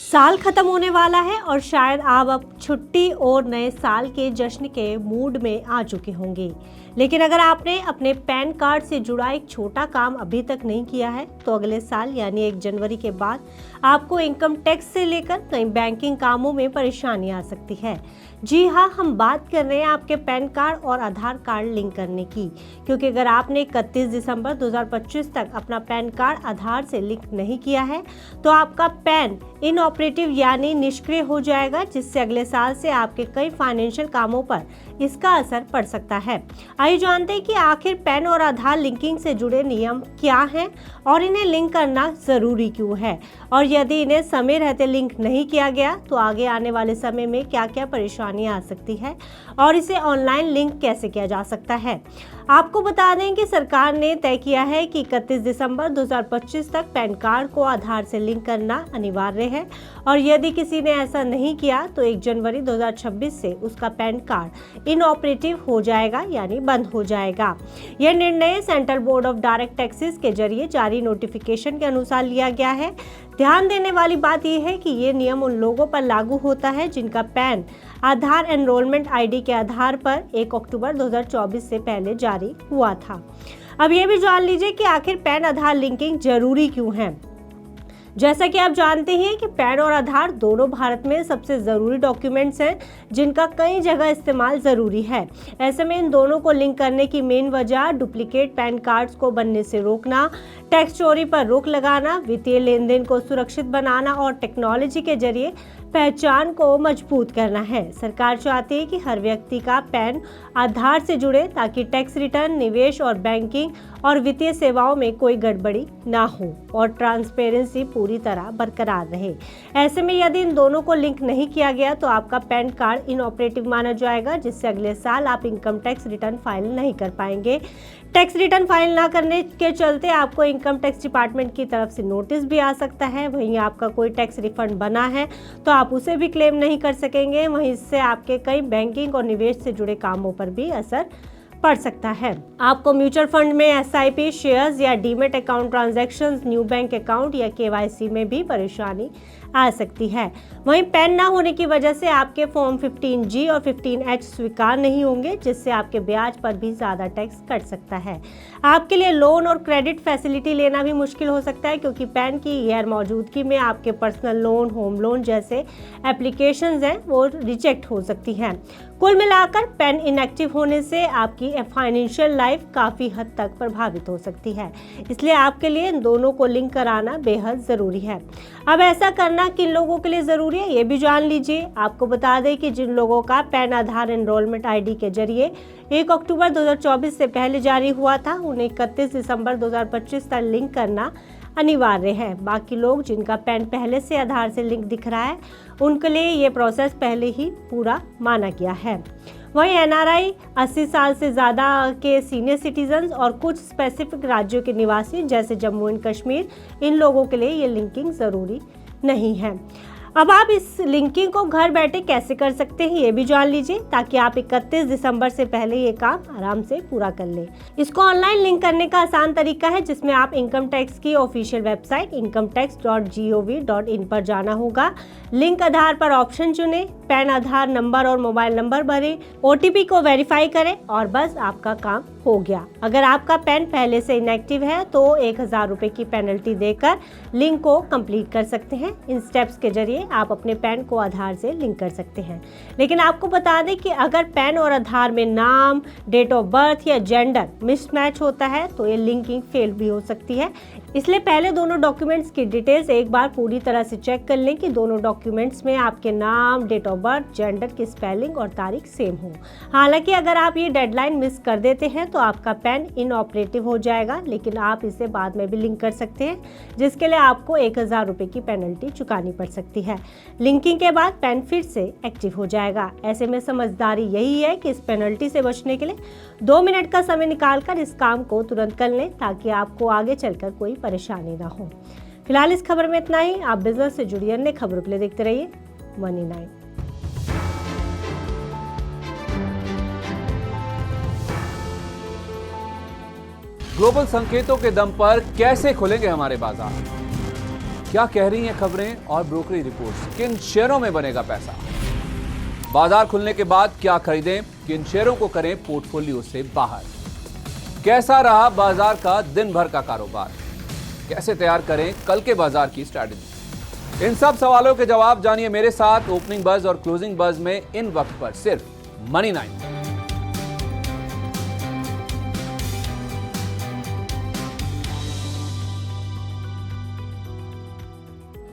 साल खत्म होने वाला है और शायद आप अब छुट्टी और नए साल के जश्न के मूड में आ चुके होंगे। लेकिन अगर आपने अपने पैन कार्ड से जुड़ा एक छोटा काम अभी तक नहीं किया है तो अगले साल यानी 1 जनवरी के बाद आपको इनकम टैक्स से लेकर कई बैंकिंग कामों में परेशानी आ सकती है। जी हाँ, हम बात कर रहे हैं आपके पैन कार्ड और आधार कार्ड लिंक करने की, क्योंकि अगर आपने 31 दिसंबर 2025 तक अपना पैन कार्ड आधार से लिंक नहीं किया है तो आपका पैन इनऑपरेटिव यानी निष्क्रिय हो जाएगा, जिससे अगले साल से आपके कई फाइनेंशियल कामों पर इसका असर पड़ सकता है। आइए जानते हैं कि आखिर पैन और आधार लिंकिंग से जुड़े नियम क्या हैं और इन्हें लिंक करना जरूरी क्यों है, और यदि इन्हें समय रहते लिंक नहीं किया गया तो आगे आने वाले समय में क्या क्या परेशानियां आ सकती है और इसे ऑनलाइन लिंक कैसे किया जा सकता है। आपको बता दें कि सरकार ने तय किया है कि 31 दिसंबर 2025 तक पैन कार्ड को आधार से लिंक करना अनिवार्य है, और यदि किसी ने ऐसा नहीं किया तो 1 जनवरी 2026 से उसका पैन कार्ड इनऑपरेटिव हो जाएगा यानी बंद हो जाएगा। यह निर्णय central board of direct taxes के जरिए जारी नोटिफिकेशन के अनुसार लिया गया है। ध्यान देने वाली बात यह है कि ये नियम उन लोगों पर लागू होता है जिनका पैन आधार एनरोलमेंट आईडी के आधार पर 1 अक्टूबर 2024 से पहले जारी हुआ था। अब ये भी जान लीजिए कि आखिर पैन आधार लिंकिंग जरूरी क्यों है। जैसा कि आप जानते हैं कि पैन और आधार दोनों भारत में सबसे ज़रूरी डॉक्यूमेंट्स हैं जिनका कई जगह इस्तेमाल ज़रूरी है। ऐसे में इन दोनों को लिंक करने की मेन वजह डुप्लीकेट पैन कार्ड्स को बनने से रोकना, टैक्स चोरी पर रोक लगाना, वित्तीय लेन देन को सुरक्षित बनाना और टेक्नोलॉजी के जरिए पहचान को मजबूत करना है। सरकार चाहती है कि हर व्यक्ति का पैन आधार से जुड़े ताकि टैक्स रिटर्न, निवेश और बैंकिंग और वित्तीय सेवाओं में कोई गड़बड़ी ना हो और ट्रांसपेरेंसी पूरी तरह बरकरार रहे। ऐसे में यदि इन दोनों को लिंक नहीं किया गया तो आपका पैन कार्ड इनऑपरेटिव माना जाएगा, जिससे अगले साल आप इनकम टैक्स रिटर्न फाइल नहीं कर पाएंगे। टैक्स रिटर्न फाइल ना करने के चलते आपको इनकम टैक्स डिपार्टमेंट की तरफ से नोटिस भी आ सकता है। वहीं आपका कोई टैक्स रिफंड बना है तो आप उसे भी क्लेम नहीं कर सकेंगे। वहीं इससे आपके कई बैंकिंग और निवेश से जुड़े कामों पर भी असर पड़ सकता है। आपको म्यूचुअल फंड में एसआईपी, शेयर्स या demat account transactions, new bank account या केवाईसी में भी परेशानी आ सकती है। वहीं पैन ना होने की वजह से आपके फॉर्म 15G और 15H स्वीकार नहीं होंगे, जिससे आपके ब्याज पर भी ज़्यादा टैक्स कट सकता है। आपके लिए लोन और क्रेडिट फैसिलिटी लेना भी मुश्किल हो सकता है, क्योंकि पैन की गैर मौजूदगी में आपके पर्सनल लोन, होम लोन जैसे एप्लीकेशंस हैं वो रिजेक्ट हो सकती हैं। कुल मिलाकर पैन इनएक्टिव होने से आपकी फाइनेंशियल लाइफ काफ़ी हद तक प्रभावित हो सकती है। इसलिए आपके लिए इन दोनों को लिंक कराना बेहद ज़रूरी है। अब ऐसा करना किन लोगों के लिए ज़रूरी है ये भी जान लीजिए। आपको बता दें कि जिन लोगों का पैन आधार एनरोलमेंट आईडी के जरिए 1 अक्टूबर 2024 से पहले जारी हुआ था, उन्हें 31 दिसंबर 2025 तक लिंक करना अनिवार्य है। बाकी लोग जिनका पैन पहले से आधार से लिंक दिख रहा है उनके लिए ये प्रोसेस पहले ही पूरा माना गया है। वहीं एनआरआई, 80 साल से ज़्यादा के सीनियर सिटीजन्स और कुछ स्पेसिफिक राज्यों के निवासी जैसे जम्मू एंड कश्मीर, इन लोगों के लिए ये लिंकिंग ज़रूरी नहीं है। अब आप इस लिंकिंग को घर बैठे कैसे कर सकते हैं ये भी जान लीजिए, ताकि आप 31 दिसंबर से पहले ये काम आराम से पूरा कर लें। इसको ऑनलाइन लिंक करने का आसान तरीका है, जिसमें आप इनकम टैक्स की ऑफिशियल वेबसाइट incometax.gov.in पर जाना होगा। लिंक आधार पर ऑप्शन चुनें, पैन आधार नंबर और मोबाइल नंबर भरें, OTP को वेरीफाई करें और बस आपका काम हो गया। अगर आपका पैन पहले से इनएक्टिव है तो 1000 रुपये की पेनल्टी देकर लिंक को कंप्लीट कर सकते हैं। इन स्टेप्स के जरिए आप अपने पैन को आधार से लिंक कर सकते हैं। लेकिन आपको बता दें कि अगर पैन और आधार में नाम, डेट ऑफ बर्थ या जेंडर मिसमैच होता है तो ये लिंकिंग फेल भी हो सकती है। इसलिए पहले दोनों डॉक्यूमेंट्स की डिटेल्स एक बार पूरी तरह से चेक कर लें कि दोनों डॉक्यूमेंट्स में आपके नाम, डेट ऑफ बर्थ, जेंडर की स्पेलिंग और तारीख सेम हो। हालांकि अगर आप ये डेडलाइन मिस कर देते हैं तो आपका पैन इनऑपरेटिव हो जाएगा, लेकिन आप इसे बाद में भी लिंक कर सकते हैं, जिसके लिए आपको 1000 रुपये की पेनल्टी चुकानी पड़ सकती है। लिंकिंग के बाद पैन फिर से एक्टिव हो जाएगा। ऐसे में समझदारी यही है कि इस पेनल्टी से बचने के लिए 2 मिनट का समय निकालकर इस काम को तुरंत कर लें, ताकि आपको आगे चलकर कोई परेशानी ना हो। फिलहाल इस खबर में इतना ही। आप बिजनेस से जुड़ी अन्य खबरों के लिए देखते रहिए Money9। ग्लोबल संकेतों के दम पर कैसे खुलेंगे हमारे बाजार? क्या कह रही हैं खबरें और ब्रोकरेज रिपोर्ट्स? किन शेयरों में बनेगा पैसा? बाजार खुलने के बाद क्या खरीदें? किन शेयरों को करें पोर्टफोलियो से बाहर? कैसा रहा बाजार का दिन भर का कारोबार? कैसे तैयार करें कल के बाजार की स्ट्रैटेजी? इन सब सवालों के जवाब जानिए मेरे साथ ओपनिंग बज और क्लोजिंग बज में इन वक्त पर सिर्फ मनी 9।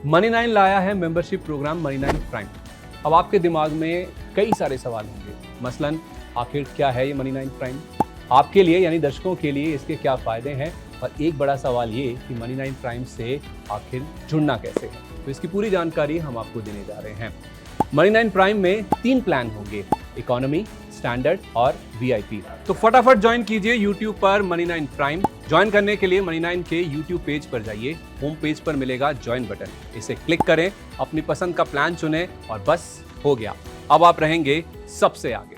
मनी 9 लाया है मेंबरशिप प्रोग्राम मनी 9 प्राइम। अब आपके दिमाग में कई सारे सवाल होंगे, मसलन आखिर क्या है ये मनी 9 प्राइम, आपके लिए यानी दर्शकों के लिए इसके क्या फायदे हैं, और एक बड़ा सवाल ये कि मनी 9 प्राइम से आखिर जुड़ना कैसे है। तो इसकी पूरी जानकारी हम आपको देने जा रहे हैं। मनी 9 प्राइम में 3 प्लान होंगे, इकोनॉमी, स्टैंडर्ड और वीआईपी। तो फटाफट ज्वाइन कीजिए YouTube पर मनी 9 प्राइम। ज्वाइन करने के लिए मनी 9 के YouTube पेज पर जाइए, होम पेज पर मिलेगा ज्वाइन बटन, इसे क्लिक करें, अपनी पसंद का प्लान चुनें और बस हो गया, अब आप रहेंगे सबसे आगे।